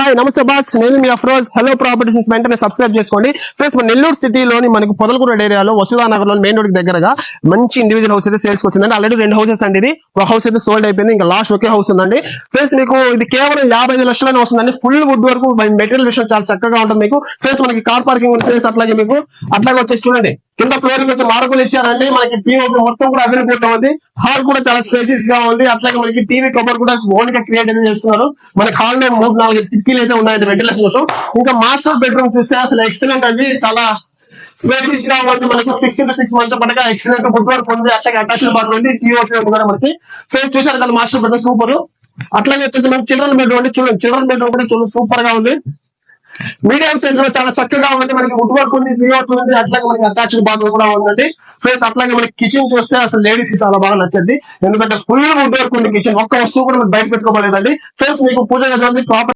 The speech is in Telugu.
హాయ్ నమస్తే బాస్, నేను మీ అఫ్రోజ్. హలో ప్రాపర్టీస్ వెంటనే సబ్స్క్రైబ్ చేసుకోండి ఫ్రెండ్స్. మన నెల్లూరు సిటీలోని మనకి పొదలకూర ఏరియాలో వసుధా నగర్ లో మెయిన్ రోడ్ దగ్గరగా మంచి ఇండివిజువల్ హౌస్ అయితే సేల్స్ వచ్చిందండి. ఆల్రెడీ 2 హౌసెస్ అండి. ఇది ఒక హౌస్ అయితే సోల్డ్ అయిపోయింది, ఇంకా లాస్ట్ ఒకే హౌస్ ఉందండి ఫ్రెండ్స్. మీకు ఇది కేవలం 55 లక్షలనే వస్తుందండి. ఫుల్ వుడ్ వరకు మెటీరియల్ విషయం చాలా చక్కగా ఉంటుంది మీకు ఫ్రెండ్స్. మనకి కార్ పార్కింగ్ ఉంటుంది, అట్లాగే మీకు అట్లాగే వచ్చేసి చూడండి కింద ఫ్లోరింగ్ వచ్చి మార్కులు ఇచ్చారండి. మనకి పిఓపి మొత్తం కూడా అవైలబుల్ గా ఉంది. హాల్ కూడా చాలా స్పేసియస్ గా ఉంది. అట్లాగే మనకి టీవీ కవర్ కూడా ఓన్ గా క్రియేట్ అయితే చేస్తున్నారు. మనకి హాల్ లో 3-4 కిటికీలు అయితే ఉన్నాయండి వెంటిలేషన్ కోసం. ఇంకా మాస్టర్ బెడ్రూమ్ చూస్తే అసలు ఎక్సలెంట్ అండి, చాలా స్పేసియస్ గా ఉంది. మనకి 6x6 మంచం పడక ఎక్సలెంట్ ఫుడ్ వర్క్ ఉంది. అట్లాగే అటాచ్డ్ బాత్రూమ్ ఉంది, పిఓపి ఉంది కూడా మనకి ఫ్రెండ్స్. చూసారు కదా మాస్టర్ బెడ్రూమ్ సూపర్. అట్లాగే వచ్చేసి మనకి చిల్డ్రన్ బెడ్రూమ్ ఉంది. చూడండి చిల్డ్రన్ బెడ్రూమ్ కూడా చూడండి సూపర్ గా ఉంది. మీడియం సైజ్ లో చాలా చక్కగా ఉంది. మనకి వుడ్ వర్క్ ఉంది, పిఓపి ఉంది, అట్లాగే మనకి అటాచ్డ్ బాత్రూమ్ కూడా ఉందండి ఫ్రెండ్స్. అట్లాగే మనకి కిచెన్ చూస్తే అసలు లేడీస్ చాలా బాగా నచ్చింది, ఎందుకంటే ఫుల్ వుడ్ వర్క్ ఉంది కిచెన్. ఒక్క వస్తువు కూడా బయట పెట్టుకోలేదండి ఫ్రెండ్స్. మీకు పూజ గది ప్రాపర్